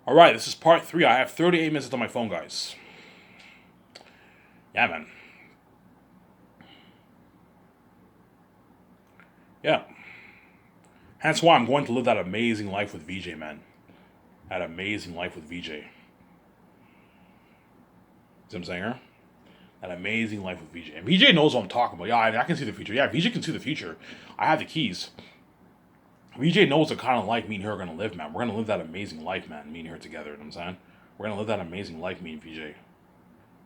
All right, this is part 3. I have 38 minutes on my phone, guys. Yeah, man. Yeah. That's why I'm going to live that amazing life with VJ, man. That amazing life with VJ. See what I'm saying here? That amazing life with VJ. And VJ knows what I'm talking about. Yeah, I can see the future. Yeah, VJ can see the future. I have the keys. VJ knows the kind of life me and her are going to live, man. We're going to live that amazing life, man. Me and her together. You know what I'm saying? We're going to live that amazing life, me and VJ.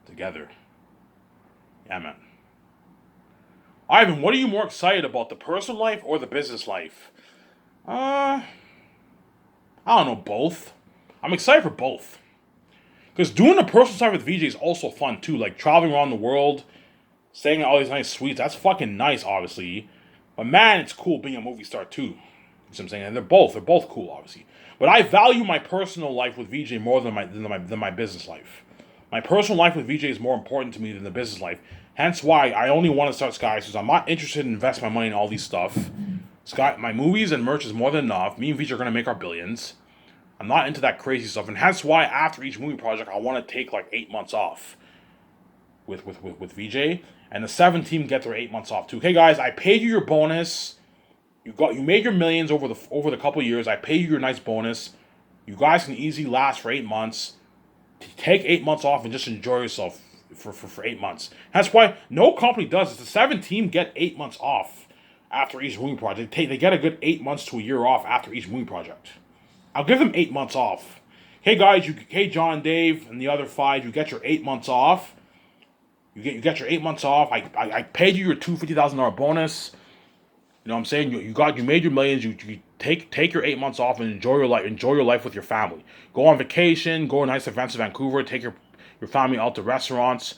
Together. Yeah, man. Ivan, what are you more excited about, the personal life or the business life? I don't know, both. I'm excited for both. Because doing the personal side with VJ is also fun too. Like traveling around the world, staying in all these nice suites. That's fucking nice, obviously. But man, it's cool being a movie star too. You know what I'm saying? And they're both cool, obviously. But I value my personal life with VJ more than my business life. My personal life with VJ is more important to me than the business life. Hence why I only want to start Sky, because I'm not interested in investing my money in all these stuff. Sky, my movies and merch is more than enough. Me and VJ are gonna make our billions. I'm not into that crazy stuff, and hence why after each movie project, I want to take like 8 months off with VJ, and the 7 team get their 8 months off too. Okay, guys, I paid you your bonus. You made your millions over the couple of years. I paid you your nice bonus. You guys can easily last for 8 months. Take 8 months off and just enjoy yourself for 8 months. That's why no company does this. The 7 team get 8 months off after each movie project. They get a good 8 months to a year off after each movie project. I'll give them 8 months off. Hey guys, hey John, Dave, and the other 5, you get your 8 months off. You get your 8 months off. I paid you your $250,000 bonus. You know what I'm saying? You made your millions. You take your 8 months off and enjoy your life with your family. Go on vacation. Go to nice events in Vancouver. Take your family out to restaurants.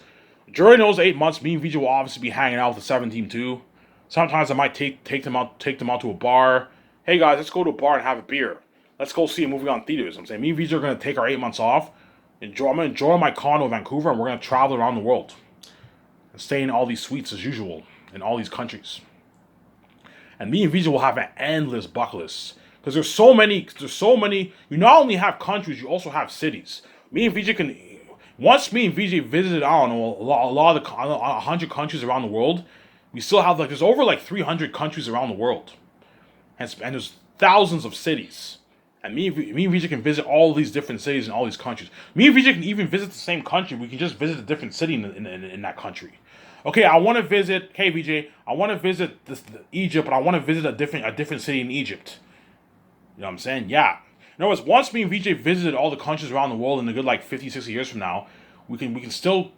During those 8 months, me and VJ will obviously be hanging out with the 7 team too. Sometimes I might take them out to a bar. Hey guys, let's go to a bar and have a beer. Let's go see a movie on theaters. I'm saying me and VJ are gonna take our 8 months off. I'm gonna enjoy my condo in Vancouver, and we're gonna travel around the world and stay in all these suites as usual in all these countries. And me and VJ will have an endless bucket list because there's so many. You not only have countries, you also have cities. Me and VJ can. Once me and VJ visited, I don't know, a lot of 100 countries around the world, we still have there's over 300 countries around the world, and there's thousands of cities. And me and VJ can visit all these different cities in all these countries. Me and VJ can even visit the same country. We can just visit a different city in that country. Okay, I want to visit. Hey VJ, I want to visit Egypt, but I want to visit a different city in Egypt. You know what I'm saying? Yeah. In other words, once me and VJ visited all the countries around the world in a good 50, 60 years from now, we still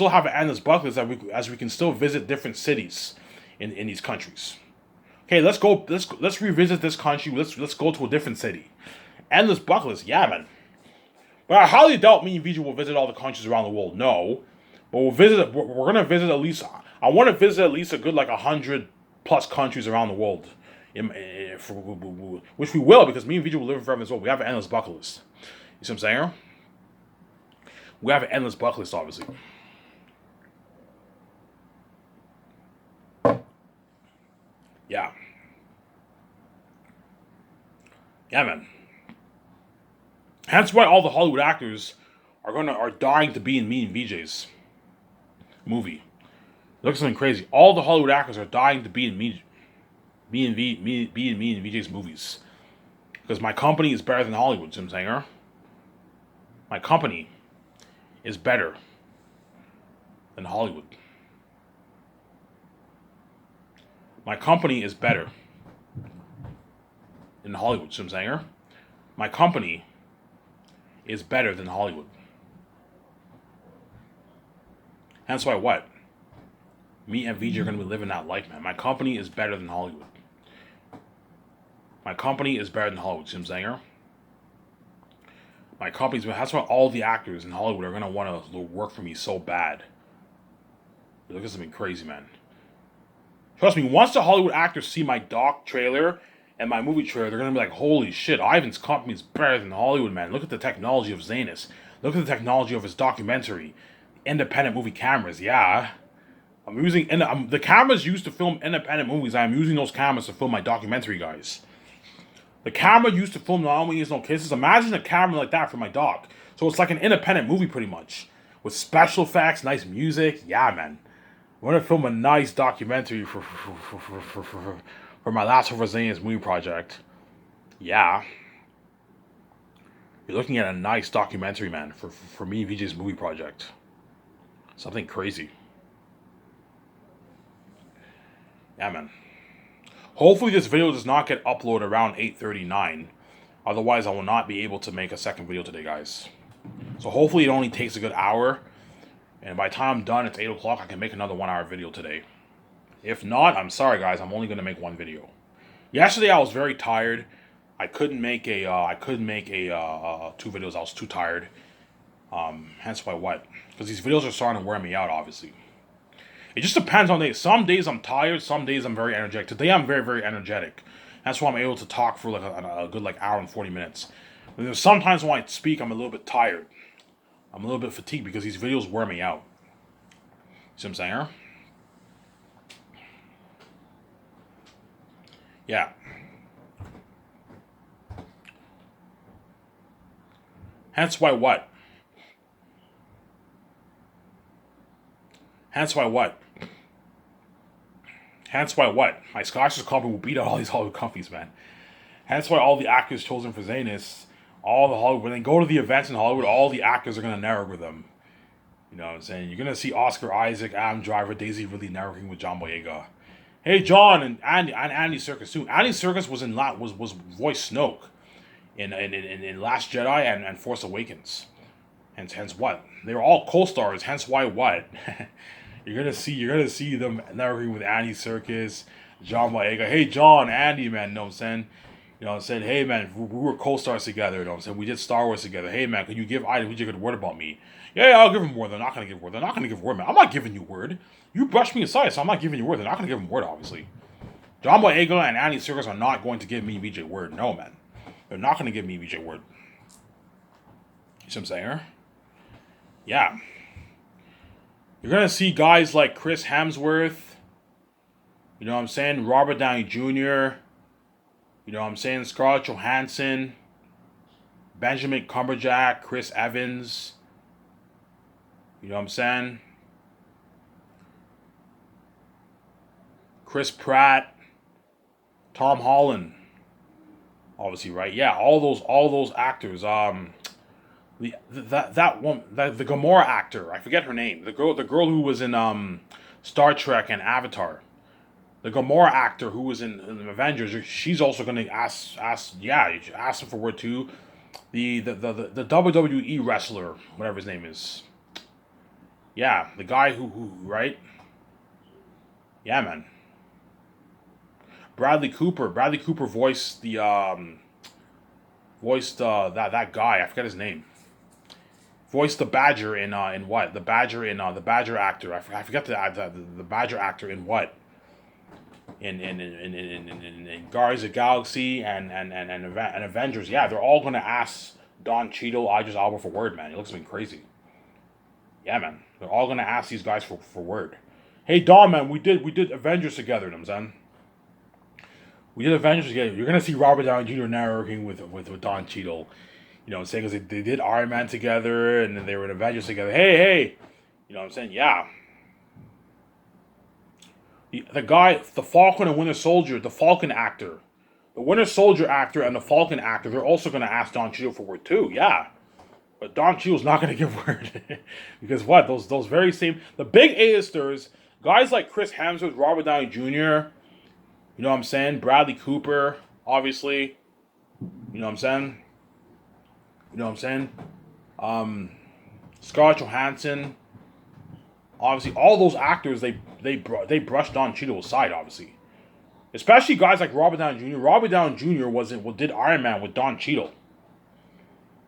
have an endless bucket list as we can still visit different cities in these countries. Okay, let's revisit this country. Let's go to a different city. Endless bucket list, yeah, man. But I highly doubt me and VJ will visit all the countries around the world. No, but we'll visit. We're gonna visit at least. I want to visit at least a good 100+ countries around the world, which we will because me and VJ will live forever as well. We have an endless bucket list. You see what I'm saying? We have an endless bucket list, obviously. Yeah. Yeah, man. Hence why all the Hollywood actors are dying to be in me and VJ's movie. Look at something crazy. All the Hollywood actors are dying to be in me and VJ's movies. Because my company is better than Hollywood, you know what I'm saying? My company is better than Hollywood. My company is better than Hollywood, you know what I'm saying? My company is better than Hollywood. That's why what? Me and VJ are going to be living that life, man. My company is better than Hollywood. My company is better than Hollywood, see what I'm saying? My company's, that's why all the actors in Hollywood are going to want to work for me so bad. Look at something crazy, man. Trust me, once the Hollywood actors see my doc trailer and my movie trailer, they're going to be like, holy shit, Ivan's company is better than Hollywood, man. Look at the technology of Zanus. Look at the technology of his documentary. Independent movie cameras, yeah. I'm using the cameras used to film independent movies. I'm using those cameras to film my documentary, guys. The camera used to film Not Only Is No Kisses. Imagine a camera like that for my dog. So it's like an independent movie pretty much. With special effects, nice music. Yeah, man. I want to film a nice documentary for my Last of Us movie project. Yeah. You're looking at a nice documentary, man, for me and VJ's movie project. Something crazy. Yeah, man. Hopefully this video does not get uploaded around 8:39. Otherwise, I will not be able to make a second video today, guys. So hopefully it only takes a good hour. And by the time I'm done, it's 8 o'clock. I can make another 1 hour video today. If not, I'm sorry, guys. I'm only going to make one video. Yesterday, I was very tired. I couldn't make two videos. I was too tired. Hence why what? Because these videos are starting to wear me out, obviously. It just depends on days. Some days I'm tired. Some days I'm very energetic. Today I'm very, very energetic. That's why I'm able to talk for like a good hour and 40 minutes. But sometimes when I speak, I'm a little bit tired. I'm a little bit fatigued because these videos wear me out. See what I'm saying? Yeah. Hence why what? Hence why what? Hence why what? My Scottish company will beat out all these Hollywood companies, man. Hence why all the actors chosen for Zanus, all the Hollywood, when they go to the events in Hollywood, all the actors are going to network with them. You know what I'm saying? You're going to see Oscar Isaac, Adam Driver, Daisy Ridley networking with John Boyega. Hey, John and Andy Serkis too. Andy Serkis was voiced Snoke in Last Jedi and Force Awakens. Hence what? They were all co-stars. Hence why what? You're gonna see them networking with Andy Serkis, John Boyega. Hey, John, Andy, man. You know what I'm saying? You know what I'm saying? Hey, man, we were co-stars together. You know what I'm saying? We did Star Wars together. Hey, man, can you give Ida a good word about me? Yeah, I'll give him word. They're not gonna give word. They're not gonna give word, man. I'm not giving you word. You brushed me aside, so I'm not giving you word. They're not gonna give him word, obviously. John Boyega and Andy Serkis are not going to give me VJ word. No, man. They're not gonna give me VJ word. You see what I'm saying? Yeah. You're going to see guys like Chris Hemsworth, you know what I'm saying, Robert Downey Jr., you know what I'm saying, Scarlett Johansson, Benjamin Cumberbatch, Chris Evans, you know what I'm saying, Chris Pratt, Tom Holland, obviously, right? Yeah, all those actors, the Gamora actor, I forget her name. The girl who was in Star Trek and Avatar. The Gamora actor who was in Avengers, she's also gonna ask him for word too. The WWE wrestler, whatever his name is. Yeah, the guy who right? Yeah, man. Bradley Cooper voiced that guy. I forget his name. Voiced the Badger in what? The Badger in the Badger actor. I forget the Badger actor in what? In Guardians of the Galaxy and Avengers. Yeah, they're all gonna ask Don Cheadle, Idris Elba for word, man. He looks like crazy. Yeah, man. They're all gonna ask these guys for word. Hey, Don, man, we did Avengers together. You know what I'm saying? We did Avengers together. You're gonna see Robert Downey Jr. networking with Don Cheadle. You know what I'm saying? Because they did Iron Man together, and then they were in Avengers together. Hey. You know what I'm saying? Yeah. The guy, the Falcon and Winter Soldier, the Falcon actor. The Winter Soldier actor and the Falcon actor, they're also going to ask Don Cheadle for word too. Yeah. But Don Cheadle's not going to give word. Because what? Those very same... The big A-listers, guys like Chris Hemsworth, Robert Downey Jr., you know what I'm saying? Bradley Cooper, obviously. You know what I'm saying? Scarlett Johansson, obviously, all those actors they brushed Don Cheadle aside, obviously, especially guys like Robert Downey Jr. Robert Downey Jr. did Iron Man with Don Cheadle. You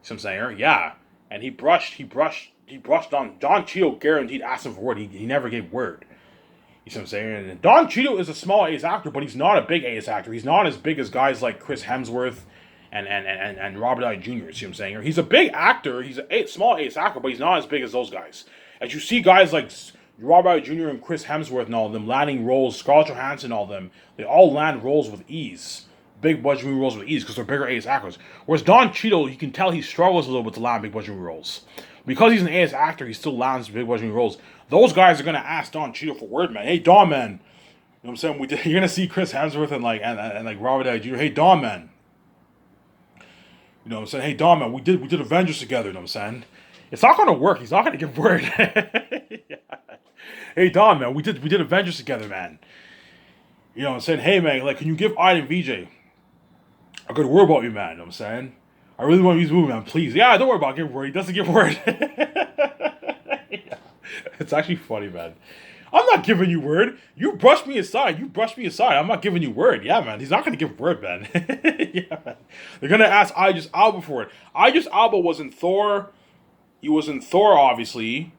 see what I'm saying? Yeah, and he brushed Don Cheadle. Guaranteed asked him for word. He never gave word. You see what I'm saying? And Don Cheadle is a small ace actor, but he's not a big ace actor. He's not as big as guys like Chris Hemsworth and Robert Downey Jr. See what I'm saying? He's a big actor. He's a small ace actor, but he's not as big as those guys. As you see guys like Robert Downey Jr. and Chris Hemsworth and all of them landing roles, Scarlett Johansson and all of them, they all land roles with ease. big budget movie roles with ease because they're bigger A-list actors. Whereas Don Cheadle, you can tell he struggles a little bit to land big budget movie roles. Because he's an A-list actor, he still lands big budget movie roles. Those guys are gonna ask Don Cheadle for word, man. Hey, Don, man. You know what I'm saying? You're gonna see Chris Hemsworth and like Robert Downey Jr. Hey, Don, man. You know what I'm saying? Hey, Don, man. We did Avengers together. You know what I'm saying? It's not gonna work. He's not gonna give word. Yeah. Hey, Don, man. We did Avengers together, man. You know what I'm saying? Hey, man. Like, can you give Iden VJ a good word about me, man? You know what I'm saying? I really want to use the movie, man. Please. Yeah, don't worry about giving word. He doesn't give word. Yeah. It's actually funny, man. I'm not giving you word. You brush me aside. I'm not giving you word. Yeah, man. He's not going to give word, man. Yeah, man. They're going to ask Idris Elba for it. Idris Elba was in Thor. He was in Thor, obviously.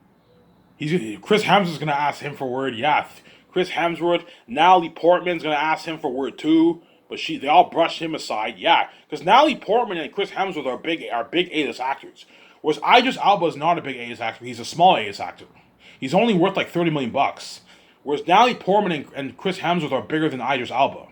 Chris Hemsworth's going to ask him for word. Yeah. Chris Hemsworth. Natalie Portman's going to ask him for word, too. But they all brushed him aside. Yeah. Because Natalie Portman and Chris Hemsworth are big A-list actors. Whereas Idris Elba is not a big A-list actor. He's a small A-list actor. He's only worth like $30 million. Whereas Natalie Portman and Chris Hemsworth are bigger than Idris Elba.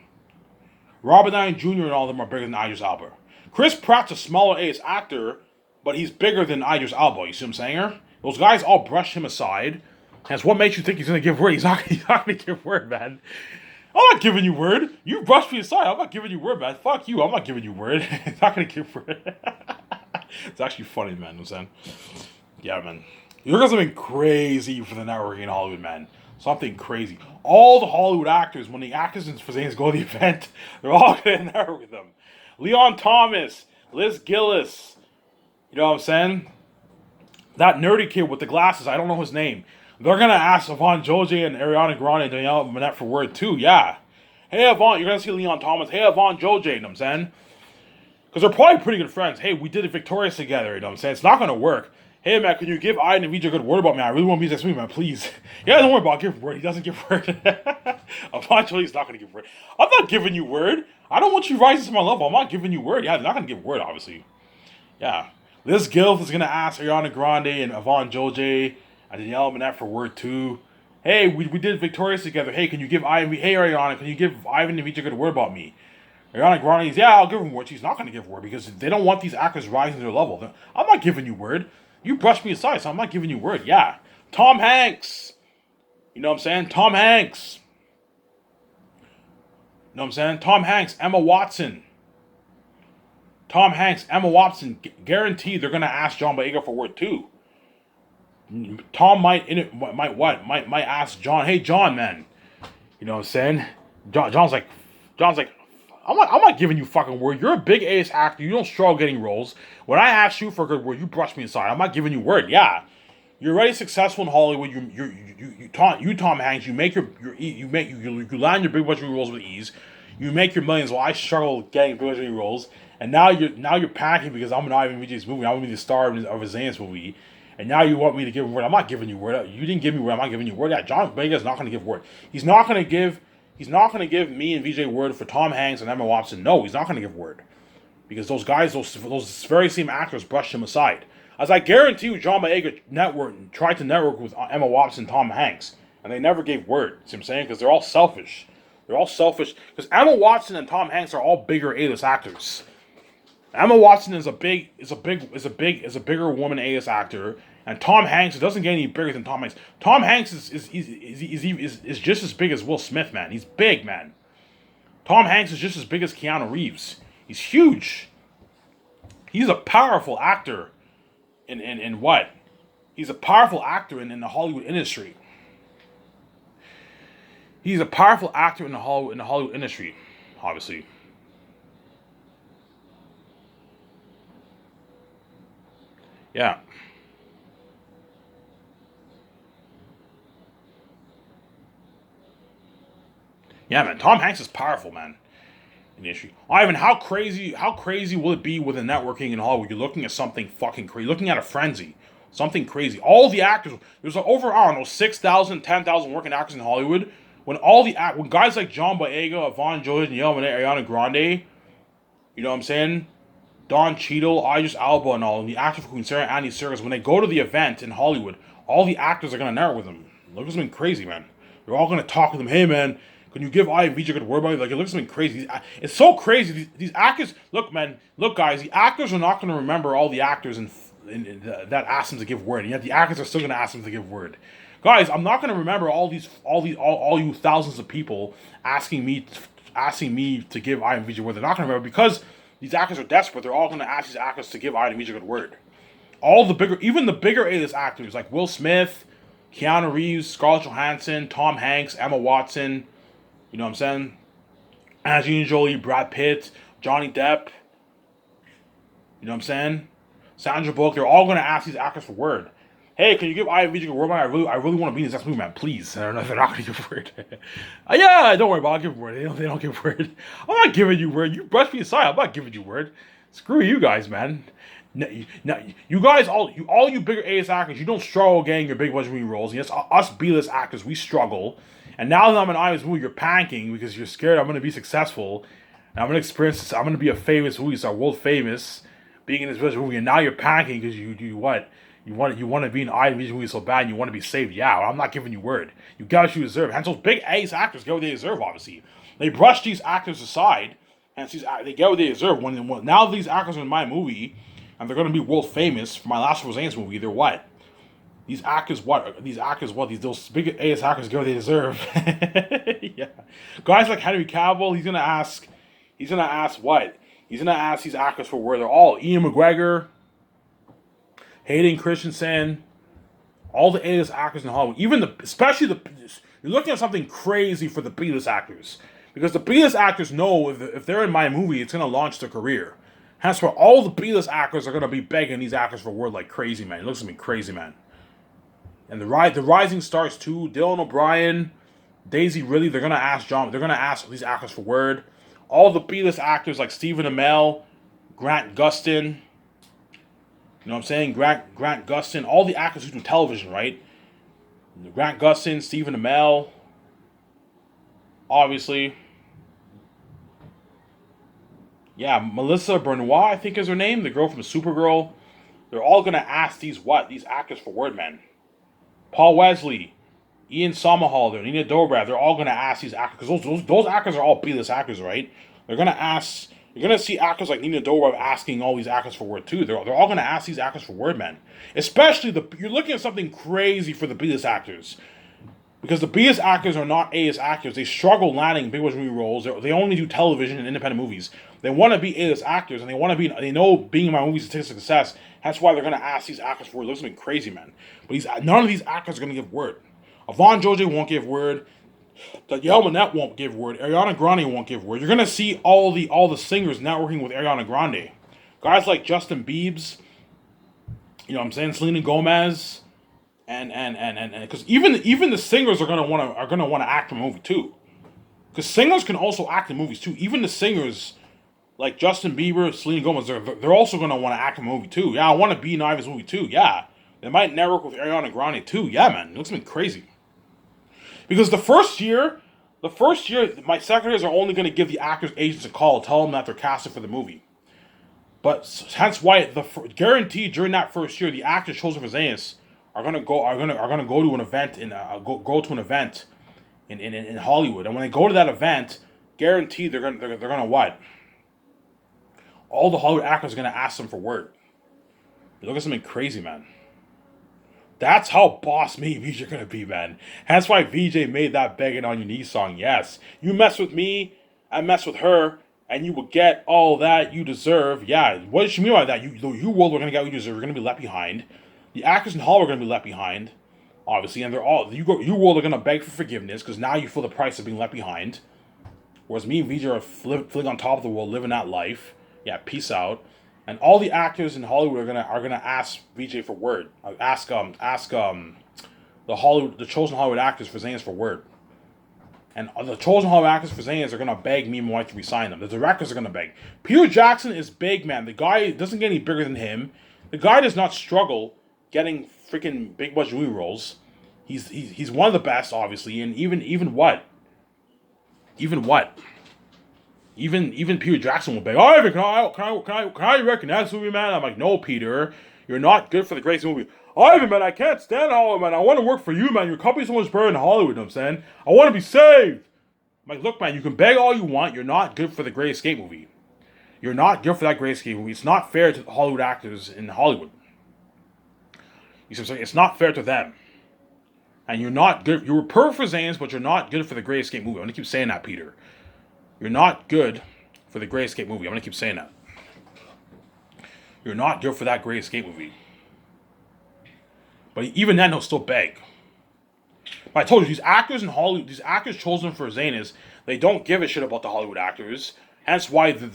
Robert Downey Jr. and all of them are bigger than Idris Elba. Chris Pratt's a smaller A-list actor, but he's bigger than Idris Elba. You see what I'm saying here? Those guys all brush him aside. That's what makes you think he's going to give word. He's not going to give word, man. I'm not giving you word. You brushed me aside. I'm not giving you word, man. Fuck you. I'm not giving you word. He's not going to give word. It's actually funny, man. You know what I'm saying? Yeah, man. You're going to something crazy for the networking in Hollywood, man. Something crazy. All the Hollywood actors, when the actors and Fazanians go to the event, they're all going to network with them. Leon Thomas, Liz Gillis. You know what I'm saying? That nerdy kid with the glasses, I don't know his name. They're going to ask Yvonne Joje and Ariana Grande and Danielle Minette for word too. Yeah. Hey, Yvonne, you're going to see Leon Thomas. Hey, Yvonne Joje, you know what I'm saying? Because they're probably pretty good friends. Hey, we did it Victorious together, you know what I'm saying? It's not going to work. Hey, man, can you give Iden and VJ a good word about me? I really want to be next week, man, please. Yeah, don't worry about it. Give word. He doesn't give word. Yvonne Joje's not going to give word. I'm not giving you word. I don't want you rising to my level. I'm not giving you word. Yeah, they're not going to give word, obviously. Yeah. Liz Gilf is going to ask Ariana Grande and Yvonne Joje and Danielle Minette for word too. Hey, we did Victorious together. Hey, can you give Ivan? Hey, Ariana, can you give Ivan and VJ a good word about me? Ariana Grande's, yeah, I'll give him word. She's not going to give word because they don't want these actors rising to their level. I'm not giving you word. You brushed me aside, so I'm not giving you word. Yeah. Tom Hanks. You know what I'm saying? Tom Hanks. You know what I'm saying? Tom Hanks, Emma Watson. Tom Hanks, Emma Watson. Guaranteed they're going to ask John Boyega for word too. Tom might ask John, hey, John, man. You know what I'm saying? John's like, I'm not giving you fucking word. You're a big ace actor. You don't struggle getting roles. When I ask you for a good word, you brush me aside. I'm not giving you word. Yeah, you're already successful in Hollywood. Tom Hanks. You land your big budget roles with ease. You make your millions. While I struggle getting big budget roles, and now you're panicking because I'm not even VJ's movie. I'm gonna be the star of a Zane's movie, and now you want me to give him word. I'm not giving you word. You didn't give me word. I'm not giving you word. Yeah, John Boyega's not gonna give word. He's not gonna give me and VJ word for Tom Hanks and Emma Watson. No, he's not going to give word. Because those guys, those very same actors brushed him aside. As I guarantee you, John Boyega tried to network with Emma Watson and Tom Hanks. And they never gave word. See what I'm saying? Because they're all selfish. They're all selfish. Because Emma Watson and Tom Hanks are all bigger A-list actors. Emma Watson is a bigger woman A-list actor. And Tom Hanks, it doesn't get any bigger than Tom Hanks. Tom Hanks is just as big as Will Smith, man. He's big, man. Tom Hanks is just as big as Keanu Reeves. He's huge. He's a powerful actor in what? He's a powerful actor in the Hollywood industry. He's a powerful actor in the Hollywood industry, obviously. Yeah. Yeah, man. Tom Hanks is powerful, man. In the industry. Ivan, how crazy will it be with the networking in Hollywood? You're looking at something fucking crazy. You're looking at a frenzy. Something crazy. All the actors, there's over, I don't know, 6,000, 10,000 working actors in Hollywood. When guys like John Boyega, Yvonne Jones, and Ariana Grande, you know what I'm saying? Don Cheadle, Idris Elba, and all, and the actor for Queen Sarah, Andy Serkis, when they go to the event in Hollywood, all the actors are going to network with them. Look at something crazy, man. They're all going to talk with them. Hey, man, Can you give I and VJ a good word about it? Like, it looks something crazy. It's so crazy. These actors, look, man, look, guys, the actors are not going to remember all the actors that asked them to give word, and yet the actors are still going to ask them to give word. Guys, I'm not going to remember all you thousands of people asking me to give I and VJ word. They're not going to remember because these actors are desperate. They're all going to ask these actors to give I and VJ a good word. Even the bigger A-list actors like Will Smith, Keanu Reeves, Scarlett Johansson, Tom Hanks, Emma Watson, you know what I'm saying? Angelina Jolie, Brad Pitt, Johnny Depp, you know what I'm saying? Sandra Bullock, they're all going to ask these actors for word. Hey, can you give I and VJ a word? I really want to be in this next movie, man. Please. I don't know if they're not going to give word. Yeah, don't worry about it. I'll give word. They don't give word. I'm not giving you word. You brush me aside. I'm not giving you word. Screw you guys, man. No, you guys, all you bigger A-list actors, you don't struggle getting your big budget movie roles. Yes, us B-list actors, we struggle. And now that I'm in I-list movie, you're panicking because you're scared I'm going to be successful. And I'm going to experience this. I'm going to be a famous movie star, world famous, being in this movie. And now you're panicking because you want to be in I-list movie so bad and you want to be saved. Yeah, I'm not giving you word. You got what you deserve. Hence, those big A-list actors get what they deserve, obviously. They brush these actors aside, and they get what they deserve. When now these actors are in my movie, and they're going to be world famous for my last Roseanne's movie. They're what? These actors, what? Those big A-list actors get what they deserve. Yeah. Guys like Henry Cavill, he's going to ask what? He's going to ask these actors for where they're all. Ian McGregor, Hayden Christensen, all the A-list actors in Hollywood. You're looking at something crazy for the B-list actors. Because the B-list actors know if they're in my movie, it's going to launch their career. Hence why all the B-list actors are going to be begging these actors for word like crazy, man. It looks to me crazy, man. And the rising stars too, Dylan O'Brien, Daisy Ridley, they're going to ask these actors for word. All the B-list actors like Stephen Amell, Grant Gustin, you know what I'm saying? Grant Gustin, all the actors who do television, right? Grant Gustin, Stephen Amell, obviously. Yeah, Melissa Benoist, I think is her name, the girl from Supergirl. They're all going to ask these actors for word, man. Paul Wesley, Ian Somerhalder, Nina Dobrev, they're all going to ask these actors, because those actors are all B-list actors, right? You're going to see actors like Nina Dobrev asking all these actors for word, too. They're all going to ask these actors for word, man. Especially, you're looking at something crazy for the B-list actors. Because the B-list actors are not A-list actors. They struggle landing big movie roles. They only do television and independent movies. They want to be A-list actors, and they know being in my movies is a success. That's why they're going to ask these actors for word. It looks like crazy, man. But none of these actors are going to give word. Yvonne George won't give word. Danielle Minette won't give word. Ariana Grande won't give word. You're going to see all the singers networking with Ariana Grande. Guys like Justin Biebs, you know what I'm saying, Selena Gomez, and because even the singers are gonna want to act in a movie too, because singers can also act in movies too. Even the singers like Justin Bieber, Selena Gomez, they're also gonna want to act in a movie too. Yeah, I want to be in Ivan's movie too. Yeah, they might network with Ariana Grande too. Yeah, man, it looks like crazy. Because the first year, my secretaries are only gonna give the actors' agents a call, tell them that they're casted for the movie. But hence why guaranteed during that first year, the actors chosen for Xenos are gonna go to an event in Hollywood, and when they go to that event, guaranteed they're gonna what? All the Hollywood actors are gonna ask them for word. You look at something crazy, man. That's how boss me VJ are gonna be, man. That's why VJ made that "Begging on Your Knees" song. Yes, you mess with me, I mess with her, and you will get all that you deserve. Yeah, what does she mean by that? You world are gonna get what you deserve. You're gonna be left behind. The actors in Hollywood are gonna be left behind, obviously, and you world are gonna beg for forgiveness because now you feel the price of being left behind. Whereas me and VJ are feeling on top of the world, living that life. Yeah, peace out. And all the actors in Hollywood are gonna ask VJ for word. Ask the chosen Hollywood actors for Xenos for word. And the chosen Hollywood actors for Xenos are gonna beg me and my wife to resign them. The directors are gonna beg. Peter Jackson is big, man. The guy doesn't get any bigger than him. The guy does not struggle getting freaking big budget movie roles. He's one of the best, obviously, and even Peter Jackson will beg, "Oh, Ivan, can I recognize this movie, man?" I'm like, "No, Peter, you're not good for the greatest movie." "Ivan, man, I can't stand Hollywood, man. I want to work for you, man. Your company's so much better than Hollywood, you know what I'm saying? I want to be saved." I'm I'm like, look, man, you can beg all you want. You're not good for the Great Escape movie. You're not good for that Great Escape movie. It's not fair to the Hollywood actors in Hollywood. You see what I'm saying? It's not fair to them. And you're not good. You were perfect for Zane's, but you're not good for the Great Escape movie. I'm going to keep saying that, Peter. You're not good for the Great Escape movie. I'm going to keep saying that. You're not good for that Great Escape movie. But even then, he'll still beg. But I told you, these actors in Hollywood, these actors chosen for Zane is, they don't give a shit about the Hollywood actors. Hence why they're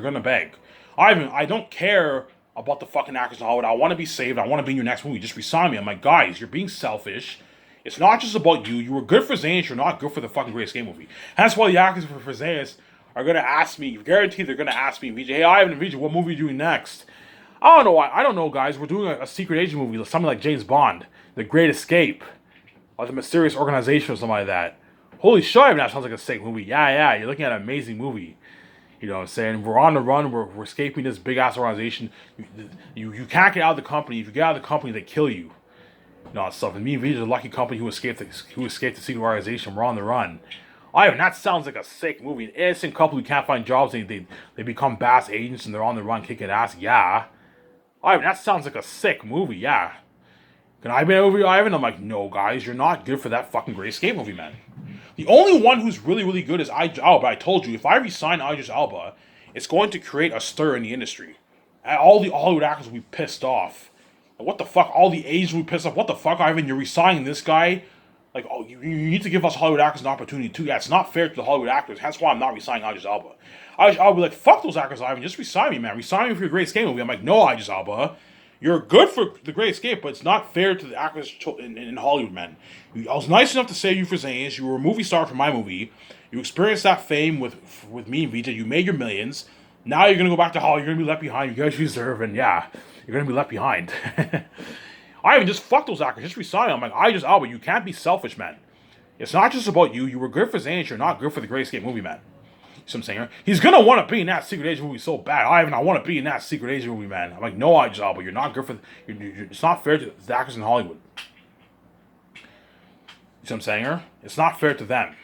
gonna beg. I don't care about the fucking actors in Hollywood. I want to be saved. I want to be in your next movie. Just resign me. I'm like, guys, you're being selfish. It's not just about you. You were good for Zane's. You're not good for the fucking Great Escape movie. Hence why the actors for Zane's are gonna ask me. Guaranteed, they're gonna ask me, VJ, hey, Ivan and VJ, what movie are you doing next? I don't know. I don't know, guys. We're doing a secret agent movie, something like James Bond, The Great Escape, or The Mysterious Organization, or something like that. Holy shit, that sounds like a sick movie. Yeah, you're looking at an amazing movie. You know what I'm saying? We're on the run. We're escaping this big ass organization. You can't get out of the company. If you get out of the company, they kill you. You know, stuff. And me and VJ are the lucky company who escaped the secret organization. We're on the run. Ivan, that sounds like a sick movie. An innocent couple who can't find jobs. They become bass agents and they're on the run kicking ass. Yeah. Ivan, that sounds like a sick movie, yeah. Can I be over you, Ivan? I'm like, no, guys, you're not good for that fucking Great Escape movie, man. The only one who's really, really good is Idris Elba. I told you, if I resign Idris Elba, it's going to create a stir in the industry. And all the Hollywood actors will be pissed off. Like, what the fuck? All the Asians will be pissed off. What the fuck, Ivan? You're resigning this guy? Like, oh, you need to give us Hollywood actors an opportunity too. Yeah, it's not fair to the Hollywood actors. That's why I'm not resigning Idris Elba. I'll be like, fuck those actors, Ivan. Just resign me, man. Resign me for your Great Escape movie. I'm like, no, Idris Elba. You're good for the Great Escape, but it's not fair to the actors in Hollywood, man. I was nice enough to save you for Zane's. You were a movie star for my movie. You experienced that fame with me and Vita. You made your millions. Now you're going to go back to Hollywood. You're going to be left behind. You guys deserve, and yeah, you're going to be left behind. Ivan, just fuck those actors. Just resign. I'm like, Idris Elba, you can't be selfish, man. It's not just about you. You were good for Zane's. You're not good for the Great Escape movie, man. You know what I'm saying? He's gonna want to be in that Secret Agent movie so bad. I want to be in that Secret Agent movie, man. I'm like, no, Idris Elba, you're not good for. It's not fair to the actors in Hollywood. You see what I'm saying? It's not fair to them. You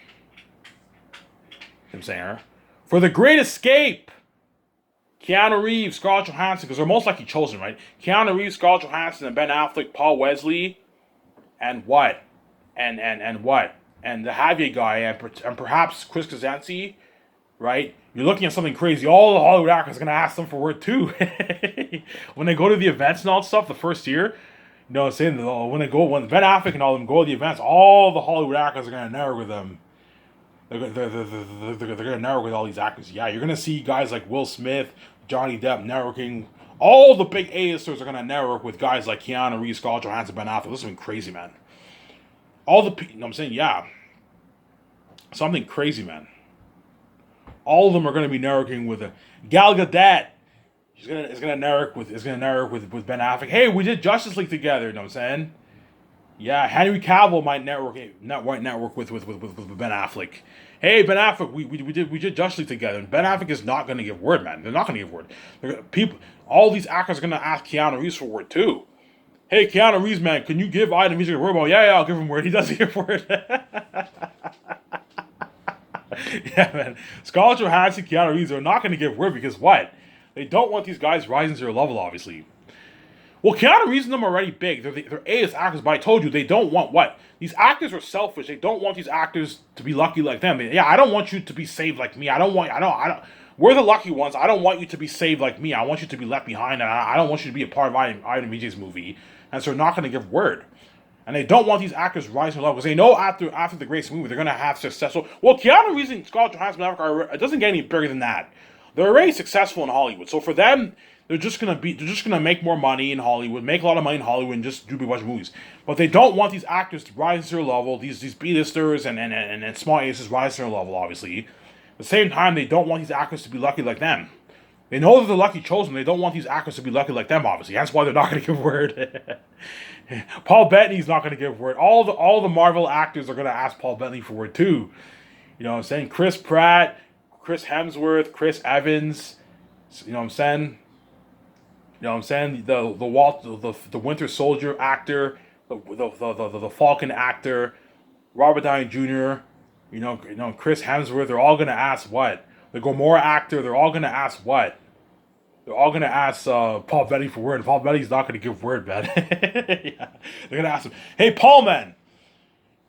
know what I'm saying? For the Great Escape, Keanu Reeves, Scarlett Johansson, because they're most likely chosen, right? Keanu Reeves, Scarlett Johansson, and Ben Affleck, Paul Wesley, and what? And what? And the Javier guy, and perhaps Chris Krasinski. Right? You're looking at something crazy. All the Hollywood actors are going to ask them for work too. When they go to the events and all that stuff the first year, you know what I'm saying? When Ben Affleck and all them go to the events, all the Hollywood actors are going to network with them. They're going to network with all these actors. Yeah, you're going to see guys like Will Smith, Johnny Depp networking. All the big A-listers are going to network with guys like Keanu Reeves, Scarlett Johansson, Ben Affleck. This has been crazy, man. You know what I'm saying? Yeah. Something crazy, man. All of them are going to be networking with Gal Gadot. Is gonna network with Ben Affleck. Hey, we did Justice League together. You know what I'm saying? Yeah, Henry Cavill might network with Ben Affleck. Hey, Ben Affleck, we did Justice League together. And Ben Affleck is not going to give word, man. They're not going to give word. All these actors are going to ask Keanu Reeves for word too. Hey, Keanu Reeves, man, can you give Ida music a word? Well, yeah, I'll give him word. He doesn't give word. Yeah, man. Scarlett Johansson, Keanu Reeves are not going to give word because what? They don't want these guys rising to their level, obviously. Well, Keanu Reeves and them are already big. They're A-list actors, but I told you, they don't want what? These actors are selfish. They don't want these actors to be lucky like them. I don't want you to be saved like me. We're the lucky ones. I don't want you to be saved like me. I want you to be left behind, and I don't want you to be a part of Ivan VJ's movie. And so they're not going to give word. And they don't want these actors rising to level because they know after the Grace movie they're going to have successful. Well, Keanu Reeves and Scarlett Johansson it doesn't get any bigger than that. They're already successful in Hollywood, so for them, they're just gonna make more money in Hollywood, make a lot of money in Hollywood, and just do a bunch of movies. But they don't want these actors to rise to their level. These B-listers and small aces rise to their level. Obviously, at the same time, they don't want these actors to be lucky like them. They know that they're lucky chosen. They don't want these actors to be lucky like them, obviously. That's why they're not going to give word. Paul Bettany's not going to give word. All the Marvel actors are going to ask Paul Bettany for word too. You know what I'm saying? Chris Pratt, Chris Hemsworth, Chris Evans. You know what I'm saying? You know what I'm saying? The Winter Soldier actor, the Falcon actor. Robert Downey Jr., Chris Hemsworth, they're all gonna ask what? The Gamora actor, they're all gonna ask what? They're all gonna ask Paul Bettany for word. Paul Bettany's not gonna give word, man. Yeah. They're gonna ask him, "Hey, Paul, man,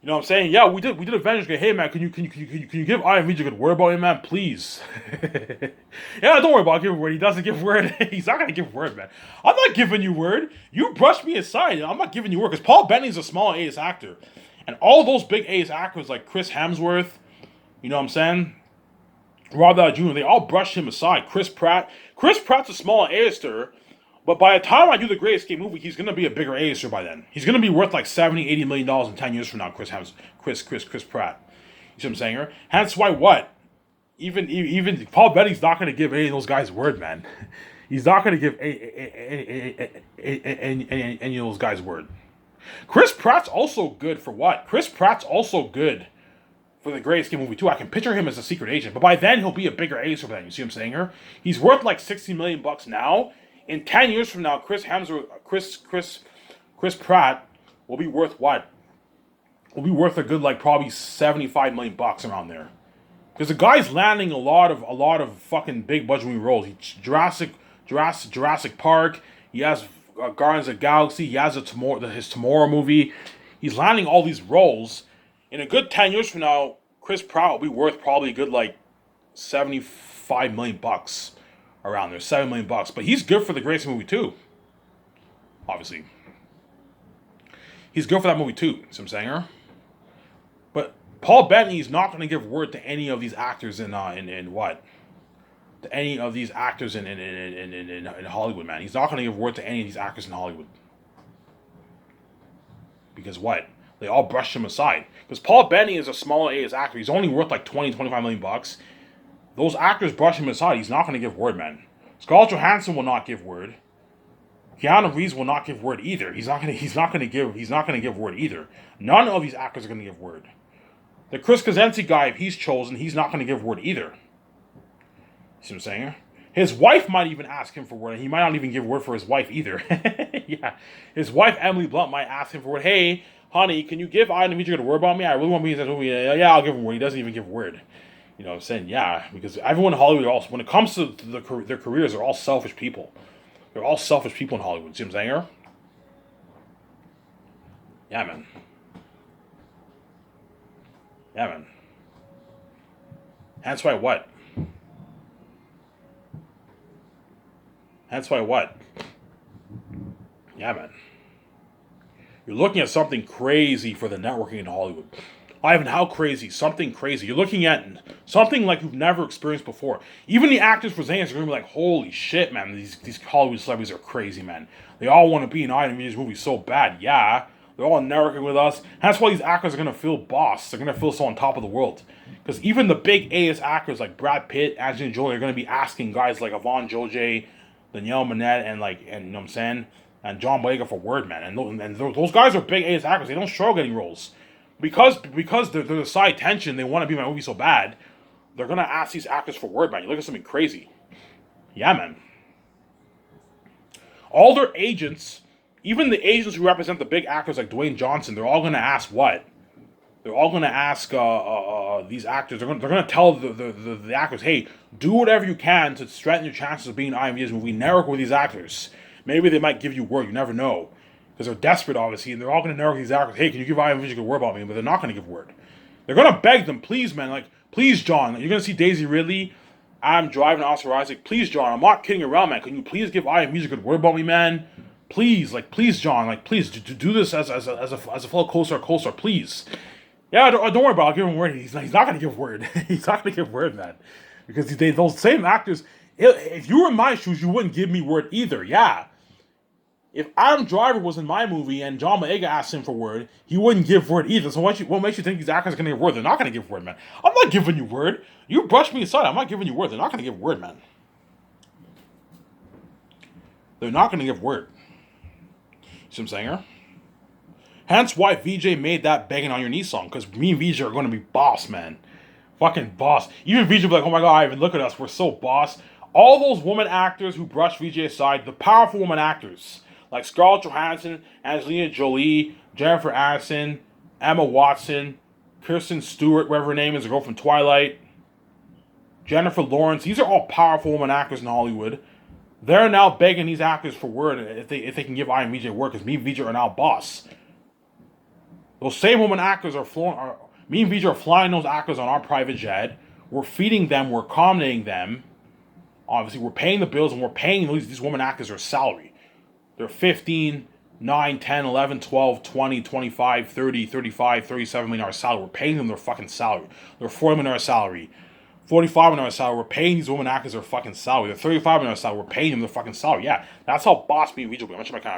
you know what I'm saying? Yeah, we did Avengers. Hey, man, can you give Iron Vij a good word about him, man, please?" Yeah, don't worry about giving word. He doesn't give word. He's not gonna give word, man. I'm not giving you word. You brushed me aside. I'm not giving you word because Paul Bettany's a small A actor, and all those big A actors like Chris Hemsworth, you know what I'm saying? Robert Downey Jr., they all brushed him aside. Chris Pratt. Chris Pratt's a small A-lister, but by the time I do the Great Escape movie, he's going to be a bigger A-lister by then. He's going to be worth like $70, $80 million in 10 years from now, Chris Pratt. You see what I'm saying here? Hence why what? Even Paul Bettany's not going to give any of those guys word, man. He's not going to give any of those guys word. Chris Pratt's also good for what? Chris Pratt's also good for the Great Escape movie too. I can picture him as a secret agent, but by then he'll be a bigger A-lister by then. You see what I'm saying here? He's worth like $60 million now. In 10 years from now, Chris Pratt will be worth what? Will be worth a good like probably $75 million around there. Because the guy's landing a lot of fucking big budget movie roles. Jurassic Park. He has Guardians of the Galaxy. He has his Tomorrow movie. He's landing all these roles. In a good 10 years from now, Chris Pratt will be worth probably a good like $75 million around there, $7 million. But he's good for the Greatest movie too. Obviously, he's good for that movie too. See what I'm saying? But Paul Bettany is not going to give word to any of these actors in what? To any of these actors in Hollywood, man. He's not going to give word to any of these actors in Hollywood. Because what? They all brushed him aside. Because Paul Bettany is a smaller A actor. He's only worth like $20, $25 million. Those actors brush him aside. He's not going to give word, man. Scarlett Johansson will not give word. Keanu Reeves will not give word either. He's not going to give word either. None of these actors are going to give word. The Chris Krasinski guy, if he's chosen, he's not going to give word either. See what I'm saying? His wife might even ask him for word, and he might not even give word for his wife either. Yeah. His wife, Emily Blunt, might ask him for word. Hey, honey, can you give Ian Vij a word about me? I really want to be in this movie. Yeah, I'll give him word. He doesn't even give word. You know what I'm saying? Yeah, because everyone in Hollywood, also, when it comes to their careers, they're all selfish people. They're all selfish people in Hollywood. See what I'm saying? Yeah, man. Yeah, man. Hence why what? Hence why what? Yeah, man. You're looking at something crazy for the networking in Hollywood. Ivan, how crazy? Something crazy. You're looking at something like you've never experienced before. Even the actors presenting are going to be like, holy shit, man. These Hollywood celebrities are crazy, man. They all want to be in Iron Man's movie so bad. Yeah. They're all networking with us. That's why these actors are going to feel boss. They're going to feel so on top of the world. Because even the big A-list actors like Brad Pitt, Angelina Jolie are going to be asking guys like Yvonne Joje, Danielle Minette, and you know what I'm saying? And John Boyega for word, man. And those guys are big A-list actors. They don't struggle getting roles. Because they're the side tension, they want to be in my movie so bad, they're going to ask these actors for word, man. You look at something crazy. Yeah, man. All their agents, even the agents who represent the big actors like Dwayne Johnson, they're all going to ask what? They're all going to ask these actors, they're going to tell the actors, hey, do whatever you can to strengthen your chances of being in IMDb's movie. Network with these actors. Maybe they might give you word. You never know. Because they're desperate, obviously, and they're all going to network these actors. Hey, can you give Ian Vij a good word about me? But they're not going to give word. They're going to beg them, please, man. Like, please, John. You're going to see Daisy Ridley. I'm driving Oscar Isaac. Please, John. I'm not kidding around, man. Can you please give Ian Vij a good word about me, man? Please, please, John. Like, please, do this as a fellow closer, please. Yeah, don't worry about it. I'll give him word. He's not going to give word. He's not going to give word, man. Because those same actors, if you were in my shoes, you wouldn't give me word either. Yeah. If Adam Driver was in my movie and John Boyega asked him for word, he wouldn't give word either. So what makes you think these actors are going to give word? They're not going to give word, man. I'm not giving you word. You brushed me aside. I'm not giving you word. They're not going to give word, man. They're not going to give word. See what I'm saying? Hence why VJ made that Begging on Your Knees song. Because me and VJ are going to be boss, man. Fucking boss. Even VJ will be like, oh my god, Ivan, look at us. We're so boss. All those woman actors who brushed VJ aside, the powerful woman actors, like Scarlett Johansson, Angelina Jolie, Jennifer Aniston, Emma Watson, Kirsten Stewart, whatever her name is, the girl from Twilight, Jennifer Lawrence. These are all powerful women actors in Hollywood. They're now begging these actors for word if they can give I and VJ work, because me and VJ are now boss. Those same women actors me and VJ are flying those actors on our private jet. We're feeding them, we're accommodating them. Obviously, we're paying the bills, and we're paying these women actors their salary. They're 15, 9, 10, 11, 12, 20, 25, 30, 35, 37 million dollar salary. We're paying them their fucking salary. They're $40 million salary. 45 million salary. We're paying these women actors their fucking salary. They're 35 million salary. We're paying them their fucking salary. Yeah, that's how boss me and VJ will be. I'm gonna check my kind of